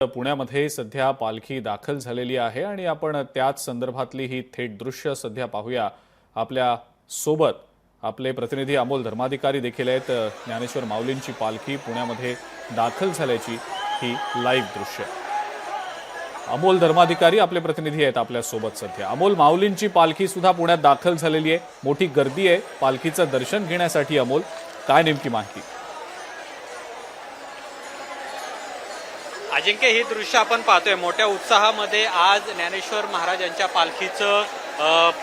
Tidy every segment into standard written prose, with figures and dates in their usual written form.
पुण्यामध्ये सध्या पालखी दाखल झालेली आहे आणि आपण त्याच संदर्भातली ही थेट दृश्य सध्या पाहूया। आपल्या सोबत आपले प्रतिनिधी अमोल धर्माधिकारी देखील आहेत। ज्ञानेश्वर माऊलींची पालखी पुण्यामध्ये दाखल झाल्याची ही लाईव्ह दृश्य। अमोल धर्माधिकारी आपले प्रतिनिधी आहेत आपल्या सोबत सध्या। अमोल, माऊलींची पालखी सुद्धा पुण्यात दाखल झालेली आहे, मोठी गर्दी आहे पालखीचं दर्शन घेण्यासाठी। अमोल, काय नेमकी माहिती? अजिंक्य, ही दृश्य आपण पाहतोय मोठ्या उत्साहामध्ये आज ज्ञानेश्वर महाराजांच्या पालखीचं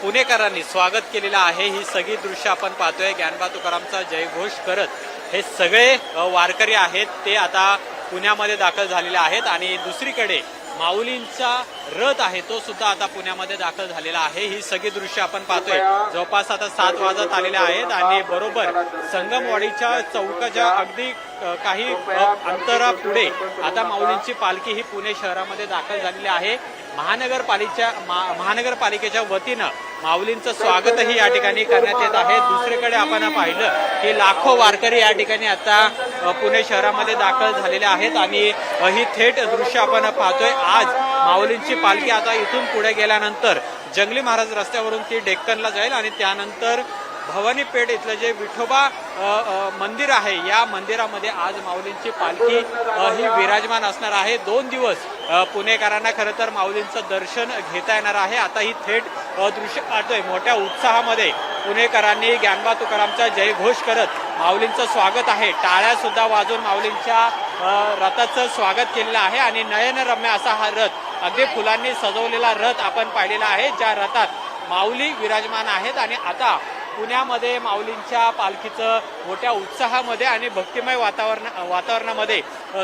पुणेकरांनी स्वागत केलेलं आहे। ही सगळी दृश्य आपण पाहतोय। ज्ञानबा तुकारामचा जयघोष करत हे सगळे वारकरी आहेत ते आता पुण्यामध्ये दाखल झालेले आहेत आणि दुसरीकडे माऊलींचा रथ आहे तो सुद्धा आता पुण्यामध्ये दाखल झालेला आहे। ही सगळी दृश्य आपण पाहतोय। जवळपास आता 7 वाजत आलेले आहेत आणि बरोबर संगमवाडीच्या चौकाच्या अगदी काही अंतरापुढे आता माऊलींची पालखी ही पुणे शहरामध्ये दाखल झालेली आहे। महानगरपालिकेच्या वतीनं माऊलींचं स्वागतही या ठिकाणी करण्यात येत आहे। दुसरीकडे आपण पाहिलं की लाखो वारकरी या ठिकाणी आता पुणे शहरामध्ये दाखल झालेले आहेत आणि ही थेट दृश्य आपण पाहतोय। आज माऊलींची पालखी आता इथून पुढे गेल्यानंतर जंगली महाराज रस्त्यावरून ती डेक्कनला जाईल आणि त्यानंतर भवानी पेठ इथलं जे विठोबा मंदिर आहे या मंदिरामध्ये आज माऊलींची पालखी ही विराजमान असणार आहे। 2 दिवस पुणेकरांना खरं तर माऊलींचं दर्शन घेता येणार आहे। आता ही थेट दृश्य पाहतोय। मोठ्या उत्साहामध्ये पुणेकरांनी ज्ञानबा तुकारामचा जयघोष करत माऊलींचं स्वागत आहे। टाळ्या सुद्धा वाजवून माऊलींच्या रथाचं स्वागत केलेलं आहे आणि नयनरम्य असा हा रथ, अगदी फुलांनी सजवलेला रथ आपण पाहिलेला आहे, ज्या रथात माऊली विराजमान आहेत। आणि आता पुण्यामध्ये माऊलींच्या पालखीचं मोठ्या उत्साहामध्ये आणि भक्तिमय वातावरणामध्ये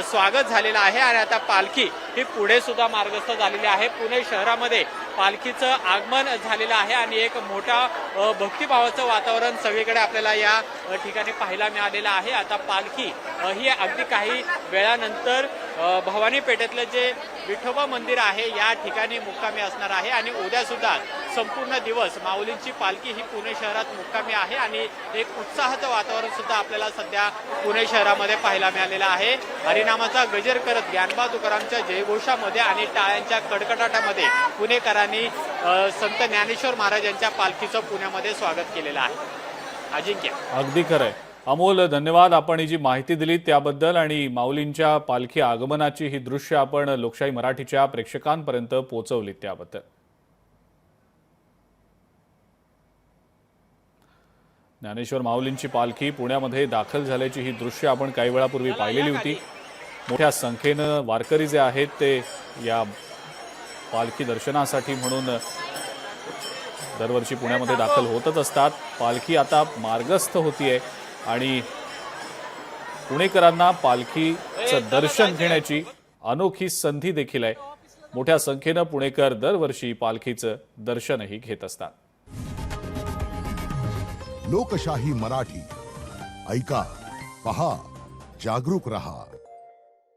स्वागत झालेलं आहे आणि आता पालखी ही पुढे सुद्धा मार्गस्थ झालेली आहे। पुणे शहरामध्ये पालखीचं आगमन झालेलं आहे आणि एक मोठा भक्तिभावाचं वातावरण सगळीकडे आपल्याला या ठिकाणी पाहायला मिळालेलं आहे। आता पालखी ही अगदी काही वेळानंतर भवानी पेठेतलं जे विठोबा मंदिर आहे या ठिकाणी मुक्कामी असणार आहे आणि उद्या सुद्धा संपूर्ण दिवस माऊलींची पालखी ही पुणे शहरात मुक्कामी आहे आणि एक उत्साहाचं वातावरण सुद्धा आपल्याला सध्या पुणे शहरामध्ये पाहायला मिळालेलं आहे। हरिनामाचा गजर करत ज्ञानबा तुकारामच्या जयघोषामध्ये आणि टाळ्यांच्या कडकडाटामध्ये पुणेकरांनी संत ज्ञानेश्वर महाराजांच्या पालखीचं पुण्यामध्ये स्वागत केलेलं आहे। अजिंक्य, अगदी खरंय। अमोल, धन्यवाद। आपण ही जी माहिती दिली त्याबद्दल आणि माऊलींच्या पालखी आगमनाची ही दृश्य आपण लोकशाही मराठीच्या प्रेक्षकांपर्यंत पोहोचवली त्याबद्दल। ज्ञानेश्वर माऊलींची पालखी पुण्यामध्ये दाखल झाल्याची ही दृश्य आपण काही वेळापूर्वी पाहिलेली होती। मोठ्या संख्येनं वारकरी जे आहेत ते या पालखी दर्शनासाठी म्हणून दरवर्षी पुण्यामध्ये दाखल होतच असतात। पालखी आता मार्गस्थ होतीये आणि पुणेकरांना पालखीचं दर्शन घेण्याची अनोखी संधी देखील आहे। मोठ्या संख्येनं पुणेकर दरवर्षी पालखीचं दर्शनही घेत असतात। लोकशाही मराठी ऐका, पहा, जागरूक रहा।